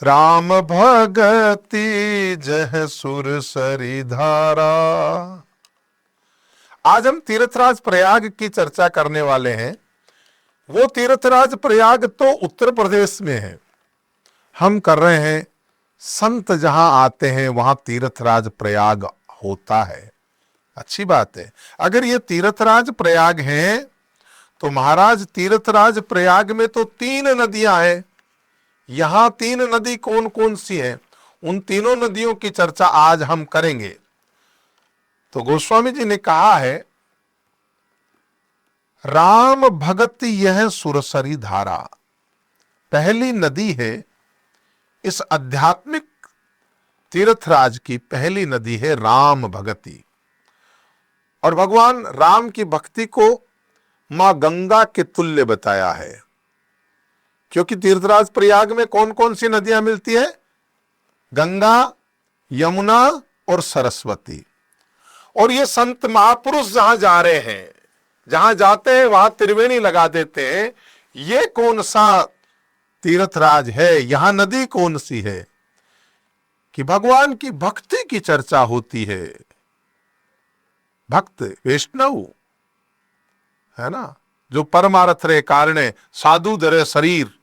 राम भगति जह सुर सरी धारा। आज हम तीर्थराज प्रयाग की चर्चा करने वाले हैं। वो तीर्थराज प्रयाग तो उत्तर प्रदेश में है, हम कर रहे हैं संत जहां आते हैं वहां तीर्थराज प्रयाग होता है। अच्छी बात है। अगर ये तीर्थराज प्रयाग है तो महाराज तीर्थराज प्रयाग में तो 3 नदियां हैं। यहां 3 नदी कौन कौन सी हैं, उन तीनों नदियों की चर्चा आज हम करेंगे। तो गोस्वामी जी ने कहा है, राम भगति यह सुरसरी धारा। पहली नदी है इस आध्यात्मिक तीर्थराज की, पहली नदी है राम भगति। और भगवान राम की भक्ति को मां गंगा के तुल्य बताया है, क्योंकि तीर्थराज प्रयाग में कौन कौन सी नदियां मिलती है? गंगा, यमुना और सरस्वती। और ये संत महापुरुष जहां जा रहे हैं, जहां जाते हैं वहां त्रिवेणी लगा देते हैं। ये कौन सा तीर्थराज है, यहां नदी कौन सी है? कि भगवान की भक्ति की चर्चा होती है। भक्त वैष्णव है ना, जो परमार्थ रे कारणे साधु धरे शरीर।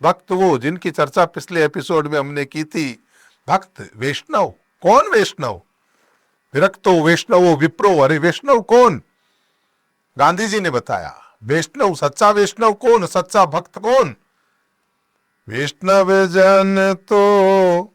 भक्त वो जिनकी चर्चा पिछले एपिसोड में हमने की थी। भक्त वैष्णव, कौन वैष्णव? विरक्तो वैष्णवो विप्रो। अरे वैष्णव कौन? गांधी जी ने बताया। वैष्णव, सच्चा वैष्णव कौन? सच्चा भक्त कौन? वैष्णव जन तो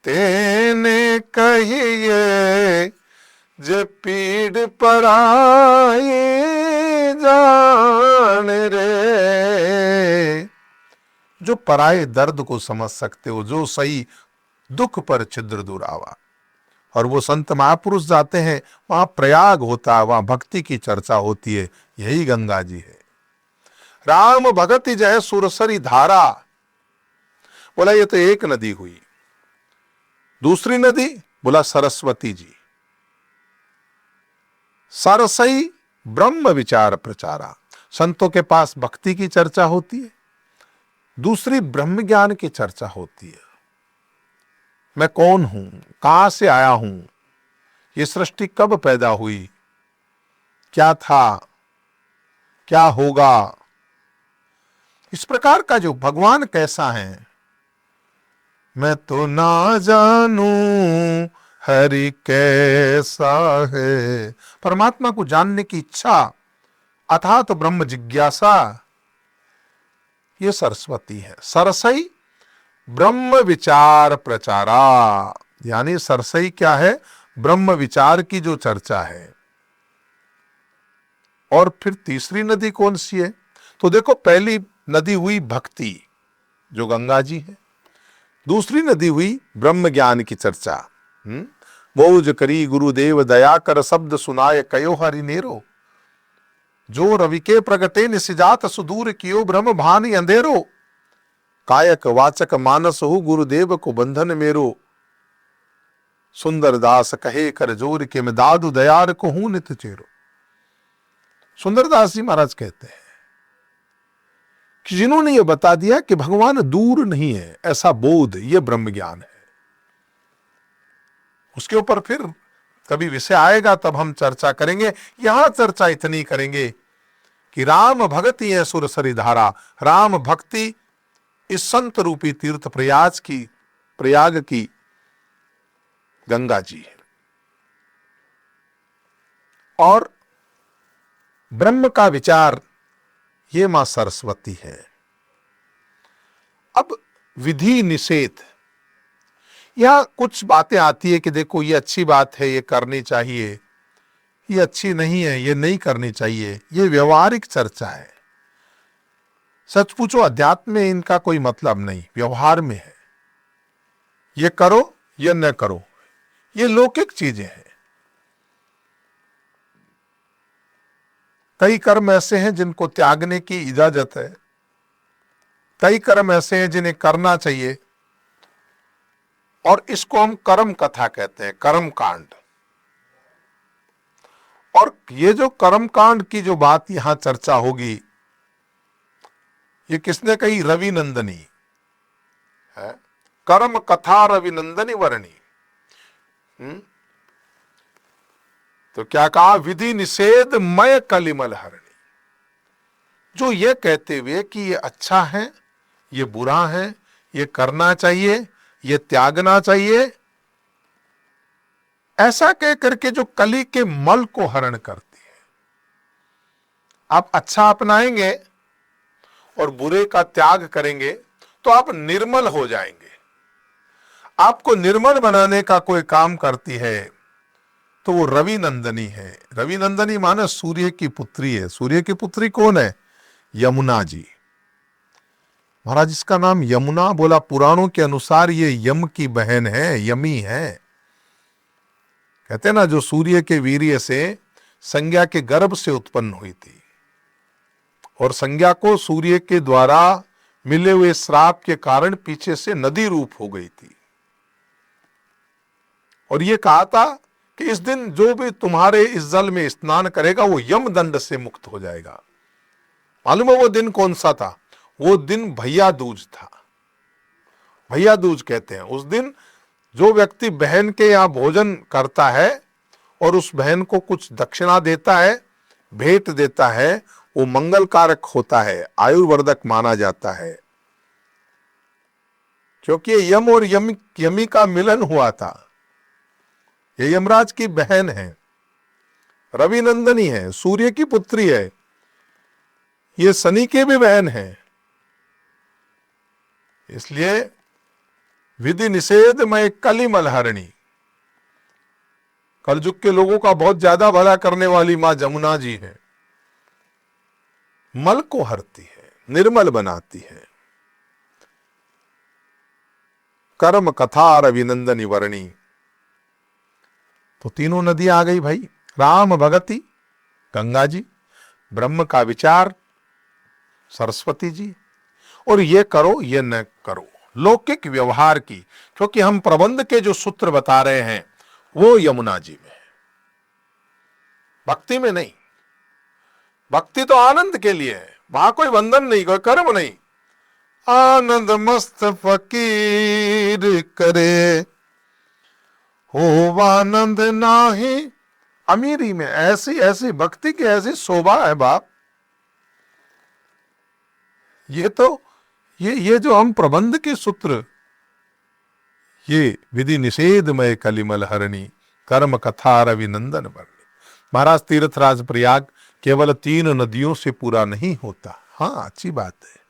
तेने कहिए, जे पीड़ पराई जान रे। जो पराए दर्द को समझ सकते हो, जो सही दुख पर छिद्र दुरावा। और वो संत महापुरुष जाते हैं, वहां प्रयाग होता है, वहां भक्ति की चर्चा होती है। यही गंगा जी है। राम भगति जय सुरसरी धारा। बोला ये तो एक नदी हुई। दूसरी नदी बोला सरस्वती जी। सरसई ब्रह्म विचार प्रचारा। संतों के पास भक्ति की चर्चा होती है, दूसरी ब्रह्म ज्ञान की चर्चा होती है। मैं कौन हूं, कहां से आया हूं, ये सृष्टि कब पैदा हुई, क्या था, क्या होगा। इस प्रकार का जो भगवान कैसा है, मैं तो ना जानू हरि कैसा है। परमात्मा को जानने की इच्छा, अथात ब्रह्म जिज्ञासा, ये सरस्वती है। सरसई ब्रह्म विचार प्रचारा, यानी सरसई क्या है? ब्रह्म विचार की जो चर्चा है। और फिर तीसरी नदी कौन सी है? तो देखो, पहली नदी हुई भक्ति, जो गंगा जी है। दूसरी नदी हुई ब्रह्म ज्ञान की चर्चा। बोझ करी गुरुदेव दया कर, शब्द सुनाए कयो हरि नेरो। जो रवि के प्रगटे निसिजात, सुदूर कियो ब्रह्म भानि अंधेरो। कायक वाचक मानस हो, गुरुदेव को बंधन मेरो। सुंदर दास कहे कर जोर के, मैं दादू दयार को हूं नित चेरो। सुंदरदास जी महाराज कहते हैं कि जिन्होंने ये बता दिया कि भगवान दूर नहीं है, ऐसा बोध, ये ब्रह्म ज्ञान है। उसके ऊपर फिर कभी विषय आएगा तब हम चर्चा करेंगे। यहां चर्चा इतनी करेंगे कि राम भक्ति है सुरसरी धारा। राम भक्ति इस संत रूपी तीर्थ प्रयाग की गंगा जी है। और ब्रह्म का विचार, ये मां सरस्वती है। अब विधि निषेध, यहां कुछ बातें आती है कि देखो ये अच्छी बात है, ये करनी चाहिए, ये अच्छी नहीं है, ये नहीं करनी चाहिए। ये व्यवहारिक चर्चा है। सच पूछो, अध्यात्म में इनका कोई मतलब नहीं, व्यवहार में है। ये करो, ये न करो, ये लौकिक चीजें हैं। कई कर्म ऐसे हैं जिनको त्यागने की इजाजत है, कई कर्म ऐसे हैं जिन्हें करना चाहिए। और इसको हम कर्म कथा कहते हैं, कर्म कांड। और ये जो कर्म कांड की जो बात यहां चर्चा होगी, ये किसने कही? रवि नंदनी, है। कर्म कथा रविनंदनी वर्णी। तो क्या कहा, विधि निषेध मय कलिमल हरणी। जो ये कहते हुए कि ये अच्छा है, ये बुरा है, ये करना चाहिए, ये त्यागना चाहिए, ऐसा कह करके जो कली के मल को हरण करती है। आप अच्छा अपनाएंगे और बुरे का त्याग करेंगे तो आप निर्मल हो जाएंगे। आपको निर्मल बनाने का कोई काम करती है तो वो रवि नंदनी है। रवि नंदनी माने सूर्य की पुत्री है। सूर्य की पुत्री कौन है? यमुना जी। महाराज इसका नाम यमुना बोला, पुराणों के अनुसार ये यम की बहन है, यमी है। कहते ना, जो सूर्य के वीर्य से संज्ञा के गर्भ से उत्पन्न हुई थी और संज्ञा को सूर्य के द्वारा मिले हुए श्राप के कारण पीछे से नदी रूप हो गई थी। और ये कहा था कि इस दिन जो भी तुम्हारे इस जल में स्नान करेगा वो यम दंड से मुक्त हो जाएगा। मालूम है वो दिन कौन सा था? वो दिन भैया दूज था। भैया दूज कहते हैं उस दिन जो व्यक्ति बहन के यहाँ भोजन करता है और उस बहन को कुछ दक्षिणा देता है, भेंट देता है, वो मंगल कारक होता है, आयुर्वर्धक माना जाता है। क्योंकि यम और यमी का मिलन हुआ था। ये यमराज की बहन है, रवि नंदनी है, सूर्य की पुत्री है, ये शनि की भी बहन है। इसलिए विधि निषेध में कलिमल हरणी। कलयुग के लोगों का बहुत ज्यादा भला करने वाली मां जमुना जी है। मल को हरती है, निर्मल बनाती है। कर्म कथा रविनंदनी वर्णी। तो तीनों नदी आ गई भाई। राम भगति गंगा जी, ब्रह्म का विचार सरस्वती जी, और ये करो ये न करो लौकिक व्यवहार की। क्योंकि हम प्रबंध के जो सूत्र बता रहे हैं वो यमुना जी में है, भक्ति में नहीं। भक्ति तो आनंद के लिए है, वहां कोई बंधन नहीं, कोई कर्म नहीं। आनंद मस्त फकीर करे हो आनंद नाही। अमीरी में ऐसी ऐसी भक्ति की ऐसी शोभा है बाप। ये तो ये जो हम प्रबंध के सूत्र, ये विधि निषेधमय कलिमल हरणी, कर्म कथा रविनंदन वर्णी। महाराज तीर्थराज प्रयाग केवल 3 नदियों से पूरा नहीं होता। हाँ अच्छी बात है।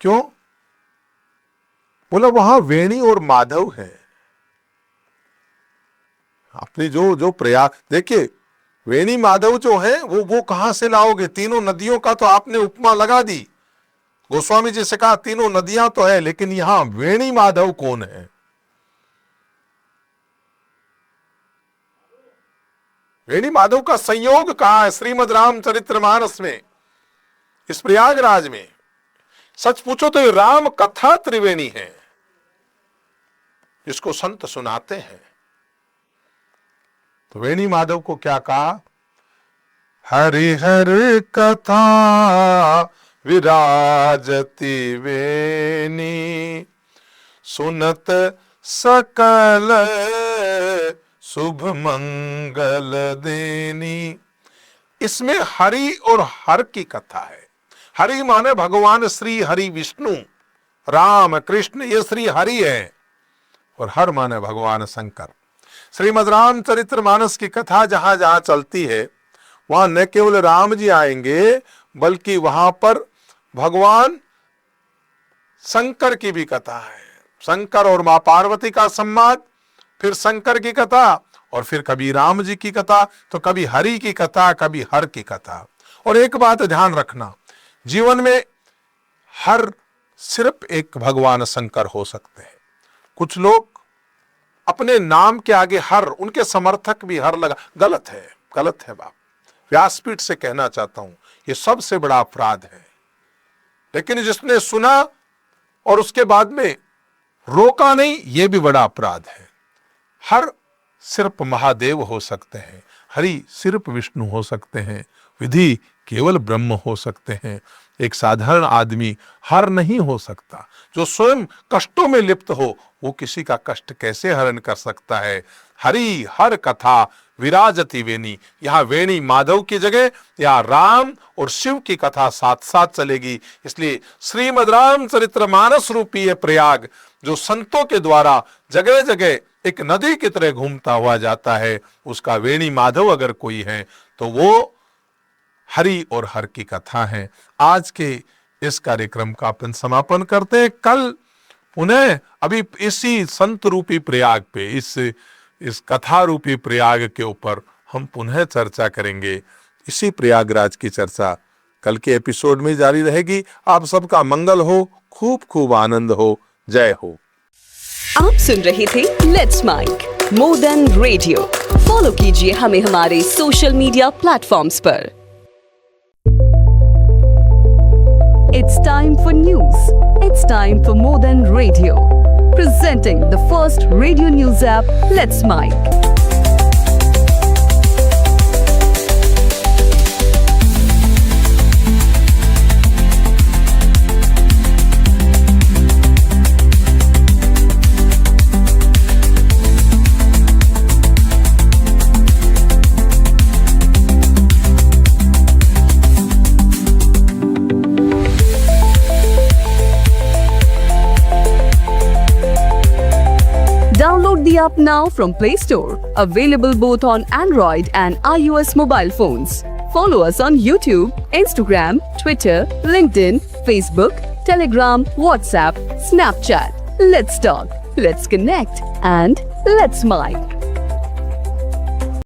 क्यों? बोला वहां वेणी और माधव है। अपनी जो प्रयाग देखिए, वेणी माधव जो है वो कहां से लाओगे? तीनों नदियों का तो आपने उपमा लगा दी। गोस्वामी जी से कहा तीनों नदियां तो है, लेकिन यहां वेणी माधव कौन है? वेणी माधव का संयोग कहा है श्रीमद् रामचरितमानस में, इस प्रयागराज में। सच पूछो तो ये राम कथा त्रिवेणी है जिसको संत सुनाते हैं। तो वेणी माधव को क्या कहा? हरिहर कथा विराजती वेणी, सुनत सकल शुभ मंगल देनी। इसमें हरि और हर की कथा है। हरि माने भगवान श्री हरि विष्णु, राम कृष्ण, ये श्री हरि है। और हर माने भगवान शंकर। श्रीमद् रामचरितमानस की कथा जहां जहां चलती है वहां न केवल राम जी आएंगे, बल्कि वहां पर भगवान शंकर की भी कथा है। शंकर और मां पार्वती का संवाद, फिर शंकर की कथा, और फिर कभी राम जी की कथा, तो कभी हरि की कथा, कभी हर की कथा। और एक बात ध्यान रखना, जीवन में हर सिर्फ एक भगवान शंकर हो सकते हैं। कुछ लोग अपने नाम के आगे हर, उनके समर्थक भी हर लगा, गलत है, गलत है बाप। व्यासपीठ से कहना चाहता हूं ये सबसे बड़ा अपराध है। लेकिन जिसने सुना और उसके बाद में रोका नहीं, ये भी बड़ा अपराध है। हर सिर्फ महादेव हो सकते हैं, हरि सिर्फ विष्णु हो सकते हैं, विधि केवल ब्रह्म हो सकते हैं, एक साधारण आदमी हर नहीं हो सकता। जो स्वयं कष्टों में लिप्त हो वो किसी का कष्ट कैसे हरण कर सकता है। हरि हर कथा विराजती वेणी, यहाँ वेणी माधव की जगह यहाँ राम और शिव की कथा साथ साथ चलेगी। इसलिए श्रीमद् रामचरितमानस रूपी ये प्रयाग जो संतों के द्वारा जगह जगह एक नदी की तरह घूमता हुआ जाता है, उसका वेणी माधव अगर कोई है तो वो हरि और हर की कथा है। आज के इस कार्यक्रम का अपन समापन करते हैं। कल पुनः अभी इसी संत रूपी प्रयाग पे, इस कथा रूपी प्रयाग के ऊपर हम पुनः चर्चा करेंगे। इसी प्रयागराज की चर्चा कल के एपिसोड में जारी रहेगी। आप सबका मंगल हो, खूब खूब आनंद हो। जय हो। आप सुन रहे थे let's mike more than radio. Follow कीजिए हमें हमारे सोशल मीडिया प्लेटफॉर्म्स पर। It's time for news. It's time for More Than Radio. Presenting the first radio news app, Let's Mike. Download the app now from Play Store. Available both on Android and iOS mobile phones. Follow us on YouTube, Instagram, Twitter, LinkedIn, Facebook, Telegram, WhatsApp, Snapchat. Let's talk, let's connect, and let's mic.